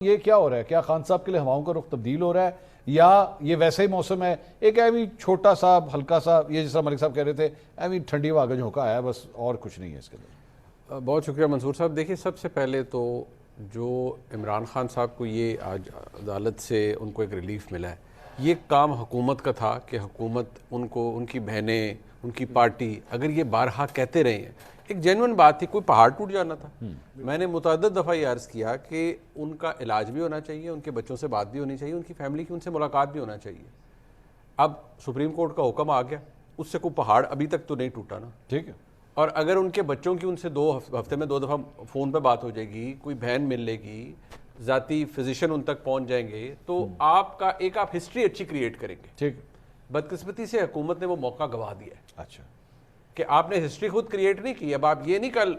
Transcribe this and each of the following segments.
یہ کیا ہو رہا ہے؟ کیا خان صاحب کے لیے ہواؤں کا رخ تبدیل ہو رہا ہے یا یہ ویسا ہی موسم ہے؟ ایک ایویں چھوٹا سا ہلکا سا، یہ جس طرح ملک صاحب کہہ رہے تھے، ایویں ٹھنڈی ہوا کا جھونکا آیا بس، اور کچھ نہیں ہے اس کے اندر؟ بہت شکریہ منصور صاحب. دیکھیے، سب سے پہلے تو جو عمران خان صاحب کو یہ آج عدالت سے ان کو ایک ریلیف ملا ہے، یہ کام حکومت کا تھا کہ حکومت ان کو، ان کی بہنیں، ان کی پارٹی، اگر یہ بارہا کہتے رہے ہیں، ایک جینوئن بات تھی، کوئی پہاڑ ٹوٹ جانا تھا. میں نے متعدد دفعہ یہ عرض کیا کہ ان کا علاج بھی ہونا چاہیے، ان کے بچوں سے بات بھی ہونی چاہیے، ان کی فیملی کی ان سے ملاقات بھی ہونا چاہیے. اب سپریم کورٹ کا حکم آ گیا، اس سے کوئی پہاڑ ابھی تک تو نہیں ٹوٹا نا. ٹھیک ہے. اور اگر ان کے بچوں کی ان سے ہفتے میں 2 دفعہ فون پہ بات ہو جائے گی، کوئی بہن مل لے گی، ذاتی فزیشین ان تک پہنچ جائیں گے، تو آپ ہسٹری اچھی کریٹ کریں گے. ٹھیک. بدقسمتی سے حکومت نے وہ موقع گوا دیا ہے. اچھا، کہ آپ نے ہسٹری خود کریٹ نہیں کی. اب آپ یہ نہیں کل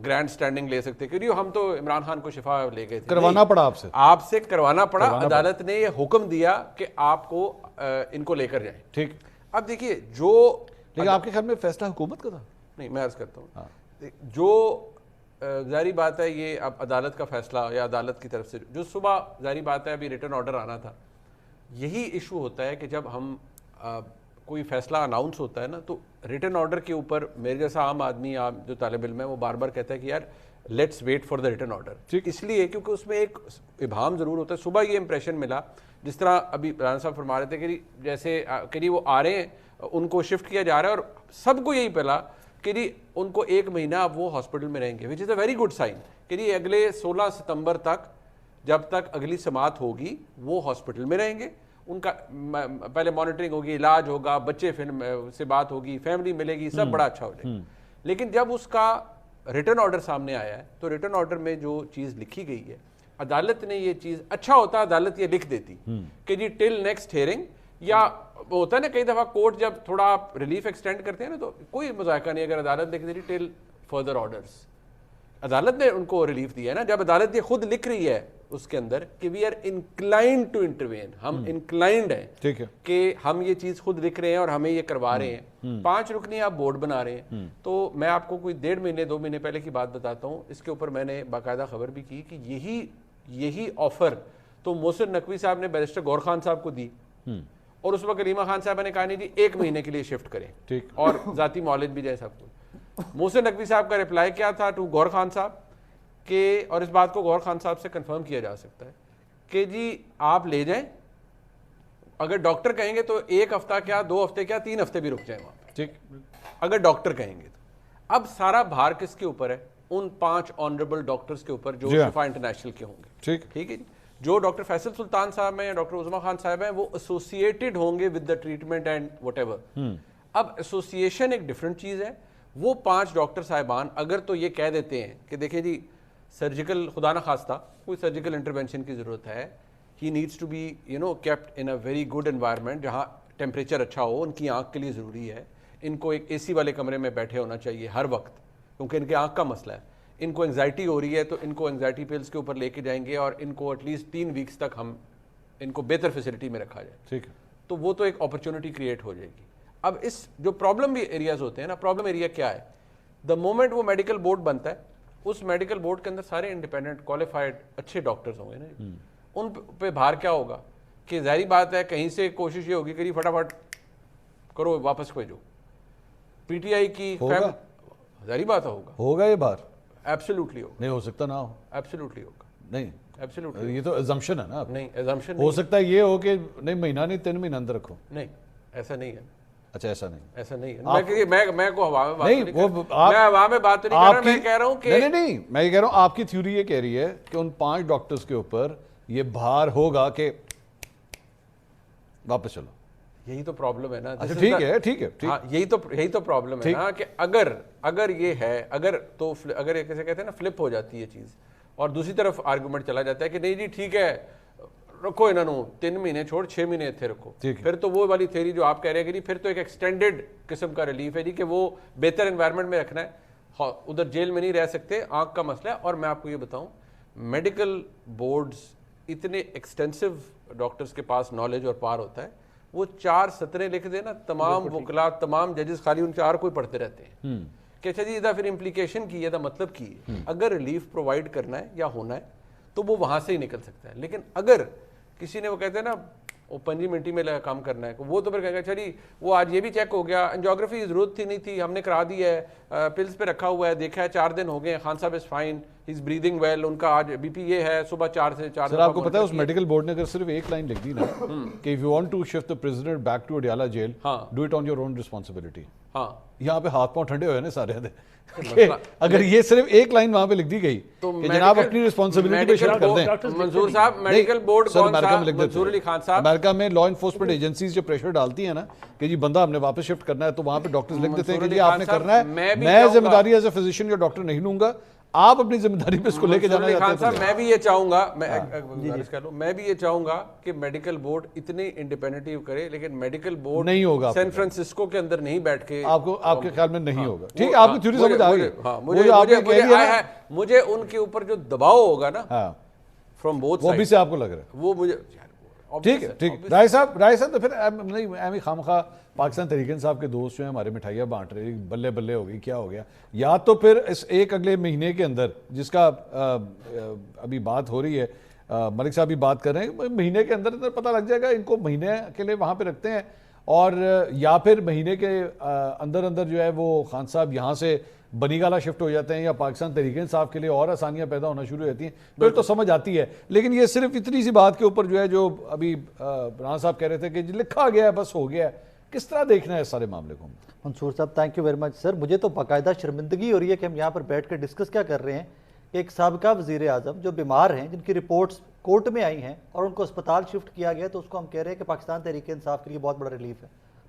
گرینڈ سٹینڈنگ لے سکتے کہ ہم تو عمران خان کو شفا لے گئے تھے. کروانا پڑا آپ سے کروانا پڑا. عدالت نے یہ حکم دیا کہ آپ کو ان کو لے کر جائیں. ٹھیک. اب دیکھیے، لیکن آپ کے خیال میں فیصلہ حکومت کا تھا؟ نہیں، میں عرض کرتا ہوں، جو ظاہری بات ہے، یہ اب عدالت کا فیصلہ یا عدالت کی طرف سے جو صبح ظاہری بات ہے ابھی ریٹن آرڈر آنا تھا. یہی ایشو ہوتا ہے کہ جب ہم کوئی فیصلہ اناؤنس ہوتا ہے نا، تو ریٹن آرڈر کے اوپر میرے جیسا عام آدمی، جو طالب علم ہے، وہ بار بار کہتا ہے کہ یار let's wait for the written order. اس لیے کیونکہ اس میں ایک ابہام ضرور ہوتا ہے. صبح یہ امپریشن ملا، جس طرح ابھی رانا صاحب فرما رہے تھے کہ جیسے کہ وہ آ رہے ہیں، ان کو شفٹ کیا جا رہا ہے، اور سب کو یہی پہلا کہ ان کو 1 مہینہ اب وہ ہاسپٹل میں رہیں گے، وچ از اے ویری گڈ سائن کہ اگلے 16 ستمبر تک، جب تک اگلی سماعت ہوگی، وہ ہاسپٹل میں رہیں گے. ان کا پہلے مانیٹرنگ ہوگی، علاج ہوگا، بچے سے بات ہوگی، فیملی ملے گی، سب بڑا اچھا ہو جائے گا. لیکن جب اس کا ریٹن آرڈر سامنے آیا ہے، تو ریٹن آرڈر میں جو چیز لکھی گئی ہے، عدالت نے یہ چیز، اچھا ہوتا عدالت یہ لکھ دیتی کہ ٹل نیکسٹ ہیئرنگ، یا ہوتا ہے نا کئی دفعہ کورٹ جب تھوڑا آپ ریلیف ایکسٹینڈ کرتے ہیں نا، تو کوئی مذائقہ نہیں اگر عدالت لکھ دیتی ٹل فردر آرڈرز. عدالت نے ان کو ریلیف دیا ہے نا. جب عدالت یہ خود لکھ رہی ہے اس کے اندر کہ we are inclined to intervene, ہم انکلائنڈ ہیں، ٹھیک ہے، کہ ہم یہ چیز خود لکھ رہے ہیں اور ہمیں یہ کروا رہے ہیں. 5 رکنی آپ بورڈ بنا رہے ہیں. تو میں آپ کو کوئی 1.5 مہینے 2 مہینے پہلے کی بات بتاتا ہوں. اس کے اوپر میں نے باقاعدہ خبر بھی کی کہ یہی آفر تو محسن نقوی صاحب نے بیرسٹر گور خان صاحب کو دی، اور اس وقت کریمہ خان صاحب نے کہا نہیں جی 1 مہینے کے لیے شفٹ کریں، اور ذاتی معالج بھی جائے سب کو. محسن نقوی صاحب کا رپلائی کیا تھا ٹو گور خان صاحب کہ، اور اس بات کو گور خان صاحب سے کنفرم کیا جا سکتا ہے کہ جی آپ لے جائیں، اگر ڈاکٹر کہیں گے تو 1 ہفتہ کیا، 2 ہفتے کیا، 3 ہفتے بھی رک جائیں وہاں پہ، ٹھیک، اگر ڈاکٹر کہیں گے تو. اب سارا بھار کس کے اوپر ہے؟ ان 5 آنریبل ڈاکٹرز کے اوپر جو شفا انٹرنیشنل کے ہوں گے. ٹھیک ہے جی. جو ڈاکٹر فیصل سلطان صاحب ہیں یا ڈاکٹر عظما خان صاحب ہیں، وہ ایسوسیٹڈ ہوں گے with the treatment and what ever. اب ایسوسیشن ایک ڈفرنٹ چیز ہے. وہ 5 ڈاکٹر صاحبان اگر تو یہ کہہ دیتے ہیں کہ دیکھیں جی سرجیکل، خدا نہ خواستہ کوئی سرجیکل انٹرونشن کی ضرورت ہے، he needs to be kept in a very good environment جہاں ٹیمپریچر اچھا ہو، ان کی آنکھ کے لیے ضروری ہے، ان کو ایک AC والے کمرے میں بیٹھے ہونا چاہیے ہر وقت، کیونکہ ان کے آنکھ کا مسئلہ ہے. ان کو انگزائٹی ہو رہی ہے تو ان کو انگزائٹی پلس کے اوپر لے کے جائیں گے، اور ان کو ایٹ لیسٹ 3 ویکس تک ہم ان کو بہتر فیسلٹی میں رکھا جائے. ٹھیک ہے. تو وہ تو ایک اپرچونٹی کریٹ ہو جائے گی. اب اس جو پرابلم بھی ایریاز ہوتے ہیں نا، پرابلم ایریا کیا ہے؟ دا مومنٹ وہ میڈیکل بورڈ بنتا ہے، اس میڈیکل بورڈ کے اندر سارے انڈیپینڈنٹ کوالیفائڈ اچھے ڈاکٹرز ہوں گے نا. ان پہ بھار کیا ہوگا کہ ظاہری بات ہے کہیں سے کوشش یہ ہوگی کہ فٹافٹ کرو واپس بھیجو. PTI کی ظاہری بات ہوگا یہ بار ایبسلیوٹلی ہوگا. نہیں ہو سکتا نہ ہو. ایبسلیوٹلی ہوگا. نہیں ایبسلیوٹلی، یہ تو ازمپشن ہے نا. نہیں ایزمپشن ہو سکتا ہے یہ ہو کہ نہیں مہینہ نہیں 3 مہینہ اندر رکھو. نہیں ایسا نہیں ہے. اچھا ایسا نہیں، ایسا نہیں ہے. میں کو ہوا میں نہیں، وہ میں ہوا میں بات نہیں کر رہا. میں کہہ رہا ہوں کہ نہیں میں یہ کہہ رہا ہوں آپ کی تھیوری یہ کہہ رہی ہے کہ ان 5 ڈاکٹرز کے اوپر یہ بھار ہوگا کہ واپس چلو. یہی تو پرابلم ہے نا. ٹھیک ہے ٹھیک ہے. ہاں یہی تو پرابلم ہے نا کہ اگر یہ ہے، اگر کیسے کہتے ہیں نا فلپ ہو جاتی ہے چیز، اور دوسری طرف آرگومنٹ چلا جاتا ہے کہ نہیں جی ٹھیک ہے رکھو انہوں 3 مہینے چھوڑ 6 مہینے تھے رکھو، پھر تو وہ والی تھیوری جو آپ کہہ رہے ہیں کہ پھر تو ایک ایکسٹینڈڈ قسم کا ریلیف ہے جی کہ وہ بہتر انوائرمنٹ میں رکھنا ہے، ادھر جیل میں نہیں رہ سکتے، آنکھ کا مسئلہ ہے. اور میں آپ کو یہ بتاؤں، میڈیکل بورڈز اتنے ایکسٹینسو ڈاکٹرز کے پاس نالج اور پار ہوتا ہے، وہ 4 سطریں لکھ دیں نا، تمام وکلاء، تمام ججز خالی ان 4 کو ہی پڑھتے رہتے ہیں کہ اچھا جی ادھر پھر امپلیکیشن کی ہے، مطلب کی ہے. اگر ریلیف پرووائڈ کرنا ہے یا ہونا ہے تو وہ وہاں سے ہی نکل سکتا ہے. لیکن اگر کسی نے وہ کہتے ہیں نا وہ 5 منٹ میں کام کرنا ہے, وہ تو پھر کہے گا چلی وہ آج یہ بھی چیک ہو گیا, انجیوگرافی کی ضرورت تھی نہیں تھی, ہم نے کرا دی ہے, پلس پہ رکھا ہوا ہے, دیکھا ہے 4 دن ہو گئے, خان صاحب is fine, he is breathing well, ان کا آج بی پی یہ ہے, صبح 4 سے 4. سر آپ کو پتا ہے اس میڈیکل بورڈ نے اگر صرف ایک لائن لکھ دی نا کہ if you want to shift the prisoner back to Adiala jail, do it on your own responsibility. ہاں یہاں پہ ہاتھ پاؤں ٹھنڈے ہوئے نا سارے کہ اگر یہ صرف ایک لائن وہاں پہ لکھ دی گئی کہ جناب اپنی رسپانسبلٹی پہ شفٹ کر دیں. منظور صاحب میڈیکل بورڈ سر کون امریکہ سا, میں لکھ منظور علی دیتے خان ہیں صاحب, امریکہ میں لا انفورسمنٹ ایجنسیز جو پریشر ڈالتی ہیں نا کہ جی بندہ ہم نے واپس شفٹ کرنا ہے تو وہاں پہ ڈاکٹرز لکھ دیتے ہیں کہ جی آپ نے کرنا ہے, میں ذمہ داری ایز اے فزیشین یا ڈاکٹر نہیں لوں گا, آپ اپنی ذمہ داری پہ اس کو لے کے جانا خان صاحب. میں بھی یہ چاہوں گا, میں بھی یہ چاہوں گا کہ میڈیکل بورڈ اتنے انڈیپینڈنٹ کرے, لیکن میڈیکل بورڈ نہیں ہوگا سین فرانسسکو کے اندر نہیں بیٹھ کے, آپ کے خیال میں نہیں ہوگا. ٹھیک ہے آپ کی تھیوری سمجھ آ گئی, مجھے ان کے اوپر جو دباؤ ہوگا نا فرام بوتھ وہ بھی سے آپ کو لگ رہا ہے وہ مجھے ٹھیک ہے. ٹھیک ہے رائے صاحب تو پھر نہیں خام خواہ پاکستان تحریک انصاف کے دوست جو ہیں ہمارے مٹھائیاں بانٹ رہے بلے بلے ہو گئی, کیا ہو گیا, یا تو پھر اس ایک اگلے مہینے کے اندر جس کا ابھی بات ہو رہی ہے, ملک صاحب بھی بات کر رہے ہیں, مہینے کے اندر پتہ لگ جائے گا ان کو مہینے کے لیے وہاں پہ رکھتے ہیں, اور یا پھر مہینے کے اندر جو ہے وہ خان صاحب یہاں سے بنی گالا شفٹ ہو جاتے ہیں, یا پاکستان تحریک انصاف کے لیے اور آسانیاں پیدا ہونا شروع ہو جاتی ہیں, پھر تو سمجھ آتی ہے. لیکن یہ صرف اتنی سی بات کے اوپر جو ہے جو ابھی رانا صاحب کہہ رہے تھے کہ لکھا گیا ہے بس ہو گیا ہے, کس طرح دیکھنا ہے اس سارے معاملے کو؟ منصور صاحب تھینک یو ویری مچ سر. مجھے تو باقاعدہ شرمندگی ہو رہی ہے کہ ہم یہاں پر بیٹھ کر ڈسکس کیا کر رہے ہیں کہ ایک سابقہ وزیر اعظم جو بیمار ہیں, جن کی رپورٹس کورٹ میں آئی ہیں اور ان کو اسپتال شفٹ کیا گیا, تو اس کو ہم کہہ رہے ہیں کہ پاکستان تحریک انصاف کے لیے بہت بڑا ریلیف ہے.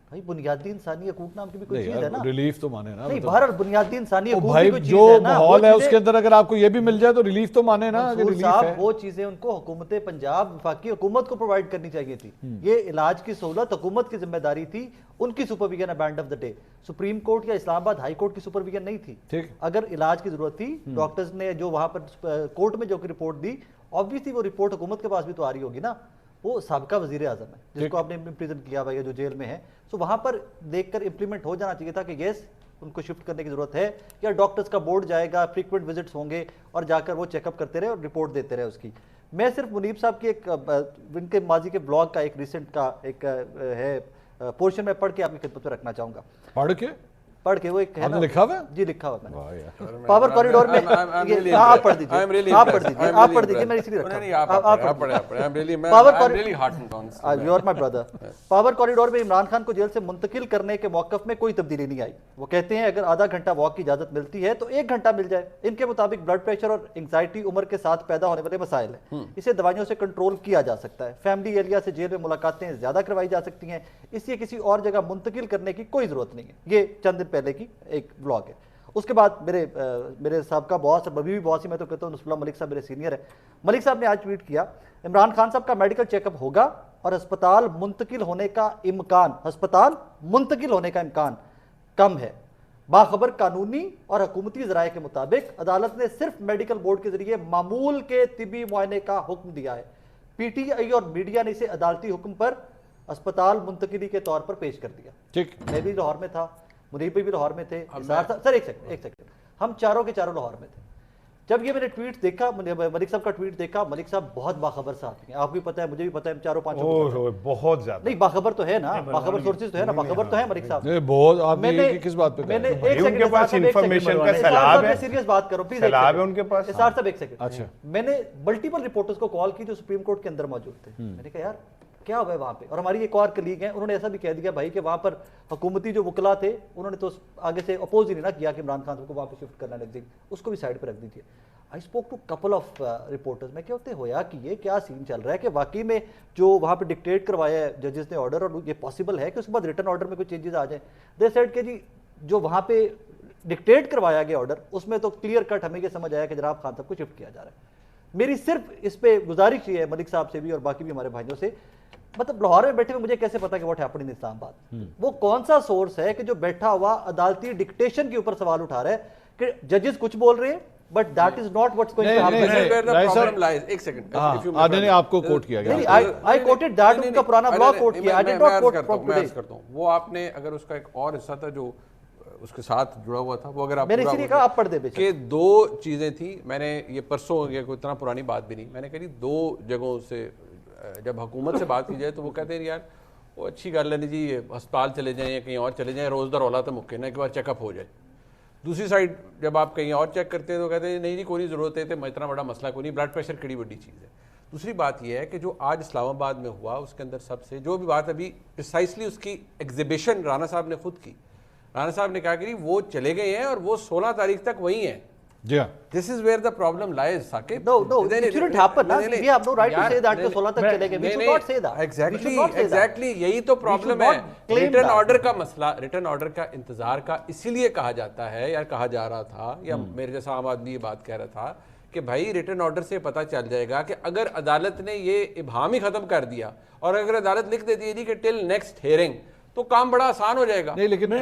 بھائی بنیادی انسانی حقوق نام کی بھی کوئی چیز ہے نا, ریلیف تو مانے نا, نہیں بہرحال بنیادی انسانی حقوق بھائی کی کوئی جو چیز ہے نا, ماحول ہے اس کے اندر اگر آپ کو یہ بھی مل جائے تو ریلیف تو مانے نا. منصور صاحب وہ چیزیں ان کو حکومت پنجاب وفاقی حکومت کو پرووائڈ کرنی چاہیے تھی. یہ علاج کی سہولت حکومت کی ذمہ داری تھی, ان کی سپرویژن ہے and of the day. Supreme court یا اسلام آباد ہائی کورٹ کی سپرویژن نہیں تھی. اگر علاج کی ضرورت تھی, ڈاکٹرز نے جو وہاں پر کورٹ میں جو رپورٹ دی, obviously وہ رپورٹ حکومت کے پاس بھی تو آ رہی ہوگی نا. وہ سابقہ وزیر اعظم ہے جس کو آپ نے امپریزن کیا ہوا ہے, جو جیل میں ہے, سو وہاں پر دیکھ کر امپلیمنٹ ہو جانا چاہیے تھا کہ یس ان کو شفٹ کرنے کی ضرورت ہے, یا ڈاکٹرز کا بورڈ جائے گا, فریکوینٹ وزٹس ہوں گے اور جا کر وہ چیک اپ کرتے رہے اور رپورٹ دیتے رہے اس کی. میں صرف منیب صاحب کی ایک ان کے ماضی کے بلاگ کا ایک ریسنٹ کا ایک ہے پورشن میں پڑھ کے آپ کی خدمت میں رکھنا چاہوں گا. پڑھ کے وہ ایک ہے نا, لکھا ہوا جی لکھا ہوا میں نے پاور کوریڈور میں. آپ پڑھ دیجیے, آپ پڑھ دیجیے, میں اس لیے پاور کوریڈور میں عمران خان کو جیل سے منتقل کرنے کے موقف میں کوئی تبدیلی نہیں آئی. وہ کہتے ہیں اگر آدھا گھنٹہ واک کی اجازت ملتی ہے تو 1 گھنٹہ مل جائے. ان کے مطابق بلڈ پریشر اور انگزائٹی عمر کے ساتھ پیدا ہونے والے مسائل ہیں, اسے دوائیوں سے کنٹرول کیا جا سکتا ہے. فیملی ایریا سے جیل میں ملاقاتیں زیادہ کروائی جا سکتی ہیں, اس لیے کسی اور جگہ منتقل کرنے کی کوئی ضرورت نہیں ہے. یہ چند دن پہلے کی ایک بلاگ ہے. اس کے بعد میرے سابقہ باس, ابھی بھی باس ہی میں تو کہتا ہوں, نصر اللہ ملک صاحب میرے سینئر ہے. ملک صاحب نے آج ٹویٹ کیا, عمران خان صاحب کا میڈیکل چیک اپ ہوگا اور ہسپتال منتقل ہونے کا امکان کم ہے. باخبر قانونی اور حکومتی ذرائع کے مطابق عدالت نے صرف میڈیکل بورڈ کے ذریعے معمول کے طبی معائنے کا حکم دیا ہے. پی ٹی آئی اور میڈیا نے اسے عدالتی حکم پر اسپتال منتقلی کے طور پر پیش کر دیا. میں بھی لاہور میں تھا, منیب بھی لاہور میں تھے. سر ایک سیکنڈ, ہم چاروں کے چاروں لاہور میں تھے. جب یہ میں نے ٹویٹ دیکھا, ملک صاحب کا ٹویٹ دیکھا, ملک صاحب بہت باخبر صحافی ہیں, آپ بھی پتہ ہے, مجھے بھی پتہ ہے, ہم چاروں پانچوں بہت زیادہ نہیں باخبر تو ہے نا, باخبر سورسز تو ہے نا, باخبر تو ہے ملک صاحب. بہت آپ نے کس بات پہ میں نے ایک سیکنڈ سیریس بات کرو پلیز, اسار صاحب ایک سیکنڈ. میں نے ملٹیپل رپورٹرز کو کال کی جو سپریم کورٹ کے اندر موجود تھے. میں نے کہا یار کیا ہوا ہے وہاں پہ, اور ہماری ایک اور کلیگ ہیں, انہوں نے ایسا بھی کہہ دیا بھائی کہ وہاں پر حکومتی جو وکلا تھے انہوں نے تو آگے سے اپوز ہی نہیں نہ کیا کہ عمران خان کو وہاں پہ شفٹ کرنا ہے, اس کو بھی سائڈ پہ رکھ دیجیے. I spoke to couple of reporters, میں کہتے ہویا کہ یہ کیا سین چل رہا ہے کہ واقعی میں جو وہاں پہ ڈکٹیٹ کروایا ہے ججز نے آرڈر, اور یہ پاسبل ہے کہ اس کے بعد ریٹرن آرڈر میں کوئی چینجز آ جائیں. دے سیڈ کہ جی جو وہاں پہ ڈکٹیٹ کروایا گیا آرڈر اس میں تو کلیئر کٹ ہمیں یہ سمجھ آیا کہ جناب خان صاحب کو شفٹ کیا جا رہا ہے. میری صرف اس پہ گزارش یہ ہے ملک صاحب سے بھی اور باقی بھی ہمارے بھائیوں سے, مطلب لاہور میں بیٹھے ہوئے مجھے کیسے پتا کہ واٹ ہیپنڈ ان اسلام آباد, وہ کون سا سورس ہے کہ جو بیٹھا ہوا عدالتی ڈکٹیشن کے اوپر سوال اٹھا رہا ہے کہ ججز کچھ بول رہے ہیں but that is not what's going to happen. Where the problem lies. ایک سیکنڈ, آدھے نے آپ کو کوٹ کیا گیا. I quoted that, ان کا پرانا بلاگ کوٹ کیا. I did not quote from today. وہ آپ نے اگر اس کا ایک اور حصہ تھا جو اس کے ساتھ جڑا ہوا تھا وہ اگر آپ میں نے اسی لیے کہا آپ پڑھ دیں کہ 2 چیزیں تھیں. میں نے یہ پرسوں یہ کوئی اتنا پرانی بات بھی نہیں, میں نے کہی 2 جگہوں سے جب حکومت سے بات کی جائے تو وہ کہتے ہیں یار وہ اچھی گل ہے نہیں جی, ہسپتال چلے جائیں یا کہیں اور چلے جائیں, روز دا رولا تو ممکن ہے ایک بار چیک اپ ہو جائے. دوسری سائڈ جب آپ کہیں اور چیک کرتے ہیں تو کہتے ہیں نہیں جی کوئی نہیں ضرورت ہے, تو اتنا بڑا مسئلہ کوئی نہیں, بلڈ پریشر کڑی بڑی چیز ہے. دوسری بات یہ ہے کہ جو آج اسلام آباد میں ہوا اس کے اندر سب سے جو بھی بات ابھی پریسائسلی اس کی ایگزیبیشن رانا صاحب نے خود کی, رانا صاحب نے کہا کہ وہ چلے گئے ہیں اور وہ 16 تاریخ تک وہی ہیں. جی ہاں, This is where the problem lies, Saqib. No, it shouldn't happen. We have no right to say that کہ 16 تک چلے گئے. We should not say that. Exactly. یہی تو پرابلم ہے. ریٹرن آرڈر کا مسئلہ, ریٹرن آرڈر کا انتظار کا اسی لیے کہا جاتا ہے یا کہا جا رہا تھا, یا میرے جیسا عام آدمی یہ بات کہہ رہا تھا کہ بھائی ریٹرن آرڈر سے پتہ چل جائے گا کہ اگر عدالت نے یہ ابہام ہی ختم کر دیا اور اگر عدالت لکھ دیتی ہے کہ ٹل نیکسٹ ہیئرنگ تو کام بڑا آسان ہو جائے گا. نہیں لیکن